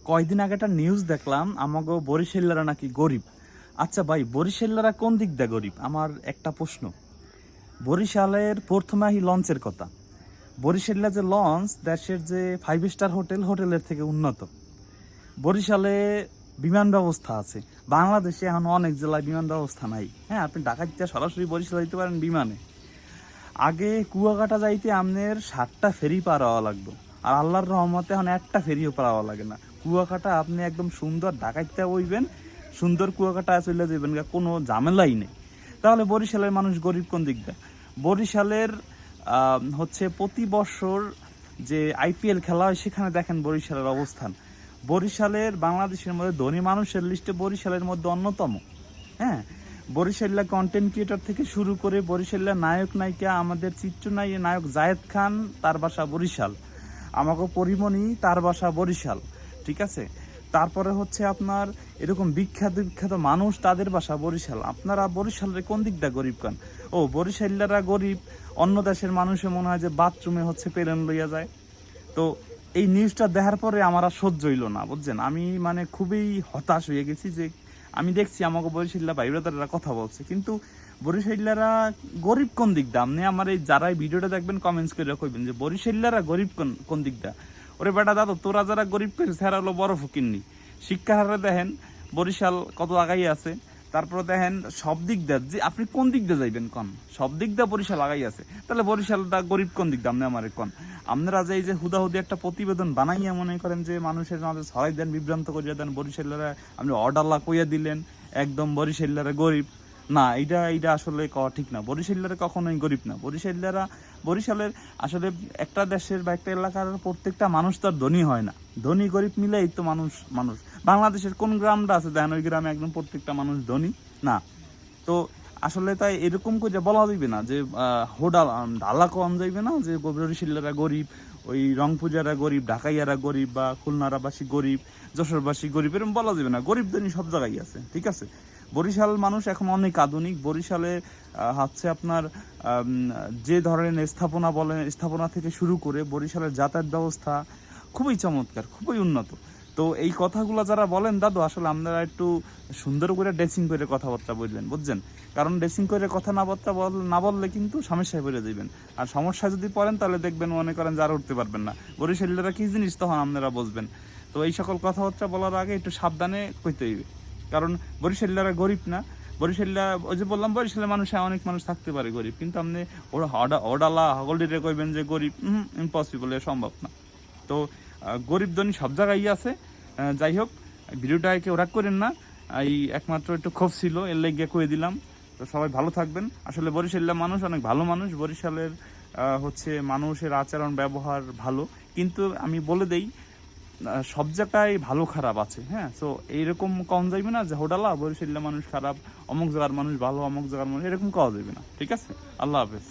কয়দিন আগে একটা নিউজ দেখলাম আমাগো বরিশালরা নাকি গরিব। আচ্ছা ভাই, বরিশালরা কোন দিক দিয়ে গরিব? আমার একটা প্রশ্ন। বরিশালের প্রথমে আহি লঞ্চের কথা। বরিশালের যে লঞ্চ দেশের যে 5 স্টার হোটেলের থেকে উন্নত। বরিশালে বিমান ব্যবস্থা আছে। বাংলাদেশে এখন অনেক জেলায় বিমান ব্যবস্থা নাই। হ্যাঁ, আপনি ঢাকা থেকে সরাসরি বরিশালে যেতে পারেন বিমানে। আগে কুয়াকাটা যাইতে আপনার 7টা ফেরি পার হওয়া লাগতো, আর আল্লাহর রহমতে এখন একটা ফেরিও পার হওয়া লাগে না। কুয়াকাটা আপনি একদম সুন্দর ঢাকাইতে বইবেন, সুন্দর কুয়াকাটা চলে যাবেন, কোনো ঝামেলাই নেই। তাহলে বরিশালের মানুষ গরিব কোন দিক দিয়ে? বরিশালের হচ্ছে প্রতি বছর যে IPL খেলা হয় সেখানে দেখেন বরিশালের অবস্থান। বরিশালের বাংলাদেশের মধ্যে ধনী মানুষের লিস্টে বরিশালের মধ্যে অন্যতম। হ্যাঁ, বরিশাল্লা কন্টেন্ট ক্রিয়েটর থেকে শুরু করে বরিশাল্লা নায়ক নায়িকা, আমাদের চিত্রনায়ক জায়েদ খান তার বাসা বরিশাল, আমাকে পরিমণি তার বাসা বরিশাল, ঠিক আছে। তারপরে হচ্ছে আপনার এরকম বিখ্যাত বিখ্যাত মানুষ তাদের বাসা বরিশাল। আপনারা বরিশালের কোন দিকটা গরিব কান? ও, বরিশাল্লারা গরিব, অন্য দেশের মানুষে মনে হয় যে বাথরুমে হচ্ছে পেলেন লইয়া যায়। তো এই নিউজটা দেখার পরে আমার আর সহ্য হইল না, বুঝছেন। আমি মানে খুবই হতাশ হয়ে গেছি যে আমি দেখছি আমাকে বরিশাল্লা ভাই ব্রাদাররা কথা বলছে, কিন্তু বরিশাল্লারা গরিব কোন দিক দা? আপনি আমার এই যারা ভিডিওটা দেখবেন কমেন্টস করে কইবেন যে বরিশাল্লারা গরিব কোন দিক দা। ওরে বেটা দাদা, তোরা যারা গরিব পেয়েছে তারা হলো বড় ফকিরনি। শিক্ষার হারে দেখেন বরিশাল কত আগাই আছে। তারপরে দেখেন সব দিক দিয়ে যে আপনি কোন দিক দিয়ে যাইবেন কন, সব দিক দিয়ে বরিশাল আগাই আছে। তাহলে বরিশালটা গরিব কোন দিক দিয়ে আপনি আমার কন? আপনারা যে এই যে হুদাহুদি একটা প্রতিবেদন বানাইয়া মনে করেন যে মানুষের মাঝে ছড়াই দেন, বিভ্রান্ত করিয়া দেন, বরিশালরা আপনি অর্ডারলা কইয়া দিলেন একদম বরিশালরা গরিব। না, এইটা আসলে কওয়া ঠিক না। বরিশালরা কখনোই গরিব না। বরিশালের আসলে একটা দেশের বা একটা এলাকার প্রত্যেকটা মানুষ তো আর ধনী হয় না। ধনী গরিব মিলেই তো মানুষ। বাংলাদেশের কোন গ্রামটা আছে দেখেন ওই গ্রামে একদম প্রত্যেকটা মানুষ ধনী না। তো আসলে তাই এরকম করে বলা যাইবে না যে ঢালা কম যাইবে না যে বরিশালরা গরিব, ওই রংপুজারা গরিব, ঢাকাইয়ারা গরিব, বা খুলনারাবাসী গরিব, যশোরবাসী গরিব, এরকম বলা যাবে না। গরিব ধনী সব জায়গায় আছে, ঠিক আছে। বরিশাল মানুষ এখন অনেক আধুনিক। বরিশালে হচ্ছে আপনার যে ধরনের স্থাপনা থেকে শুরু করে বরিশালের যাতায়াত ব্যবস্থা খুবই চমৎকার, খুবই উন্নত। তো এই কথাগুলো যারা বলেন দাদু, আসলে আপনারা একটু সুন্দর করে ড্রেসিং করে কথাবার্তা বলবেন, বুঝছেন। কারণ ড্রেসিং করে কথা না বললে কিন্তু সমস্যায় পড়ে যাবেন। আর সমস্যা যদি পড়েন তাহলে দেখবেন মনে করেন যারা উঠতে পারবেন না। বরিশালীরা কি জিনিস তখন আপনারা বুঝবেন। তো এই সকল কথাবার্তা বলার আগে একটু সাবধানে কইতে হইবে। কারণ বরিশালীরা গরিব না। বরিশালীরা ওই যে বললাম বরিশালের মানুষে অনেক মানুষ থাকতে পারে গরিব, কিন্তু আপনি ওরা অডালা হগলডিরে কইবেন যে গরিব, ইম্পসিবল, সম্ভব না। তো গরিব ধনী সব জায়গায় আছে। যাই হোক, ভিডিওটা কেউ রাগ করেন না, এই একমাত্র একটু ক্ষোভ ছিল, এর লেগে কয়ে দিলাম। তো সবাই ভালো থাকবেন। আসলে বরিশালের মানুষ অনেক ভালো মানুষ। বরিশালের হচ্ছে মানুষের আচরণ ব্যবহার ভালো, কিন্তু আমি বলে দেই সব জায়গায় ভালো খারাপ আছে। হ্যাঁ, তো এইরকম কম যাইবে না যে হোডালা বরিশালের মানুষ খারাপ, অমুক জায়গার মানুষ ভালো, অমুক জায়গার মানুষ, এরকম কওয়া যাবে না, ঠিক আছে। আল্লাহ হাফেজ।